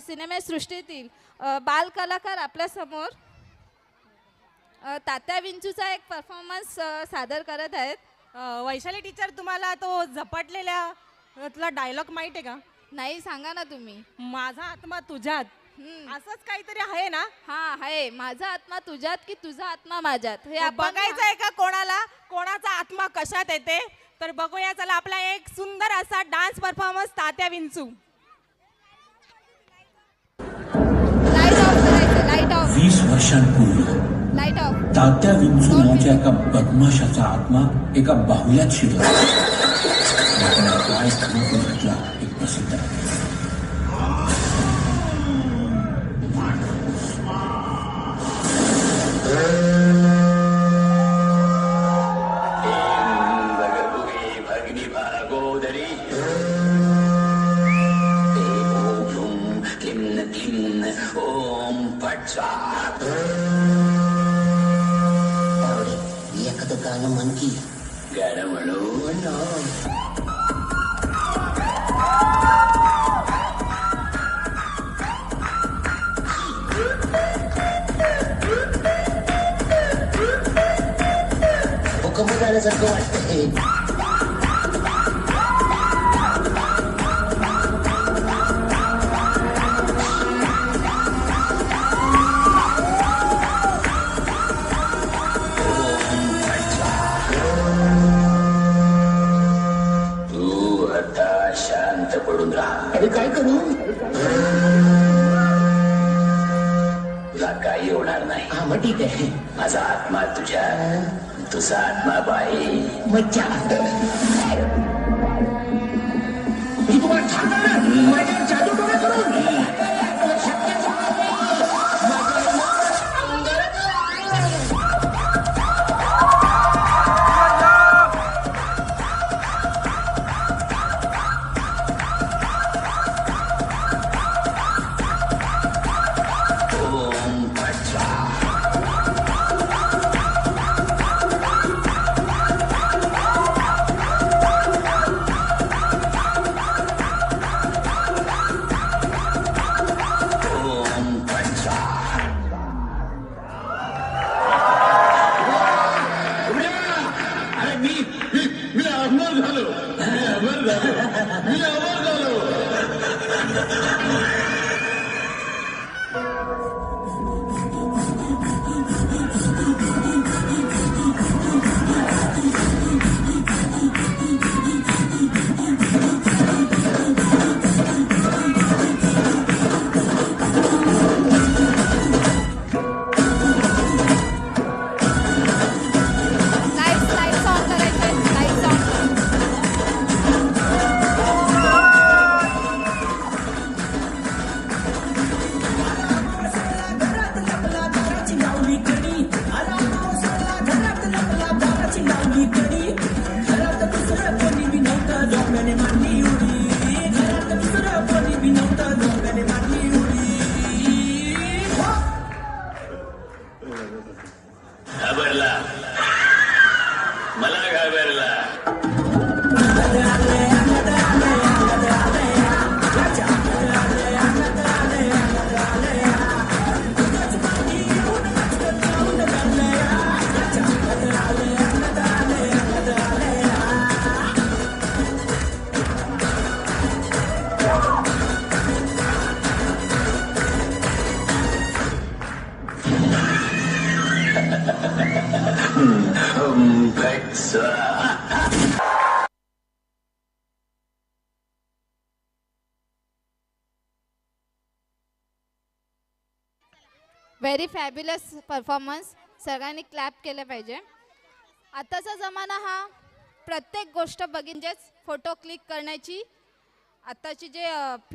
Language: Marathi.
सिनेमेसृष्टीतील बालकलाकार आपल्यासमोर तात्या विंचूचा एक परफॉर्मन्स सादर करत आहेत. वैशाली टीचर, तुम्हाला तो झपाटलेला डायलॉग माहित आहे का? नाही, सांगा ना तुम्ही. माझा आत्मा तुझ्यात, असंच काहीतरी आहे ना? हा आहे, माझा आत्मा तुझ्यात की तुझा आत्मा माझ्यात, हे आपण बघायचं आहे का कोणाला कोणाचा आत्मा कशात येते? तर बघूया, चला आपला एक सुंदर असा डान्स परफॉर्मन्स तात्या विंचू. लाईट ऑफ करायचं, लाईट ऑफ. 20 वर्षांपूर्वी लाईट ऑफ. तात्या विंचू नावाच्या एका बदमाशाचा आत्मा एका बाहुल्यात शिरला. काय खरोखर घडला एक प्रसिद्ध आहे. एखादं गाणं म्हण की. गाणं म्हणून भूकंप झाल्यासारखं वाटतंय. तू आता शांत पडून राहा. अरे काय करू? तुला काही होणार नाही. हा मग ठीक आहे. माझा आत्मा तुझ्या, तुझा आत्मा बाई. मज्जा. मी तुम्हाला सांगणार माझ्या जादू डोळा करून. घाबरला, मला घाबरला. Very fabulous performance. सगळ्यांनी क्लॅप केलं पाहिजे. आताचा जमाना हा प्रत्येक गोष्ट बघूनच फोटो क्लिक करण्याची आताची जे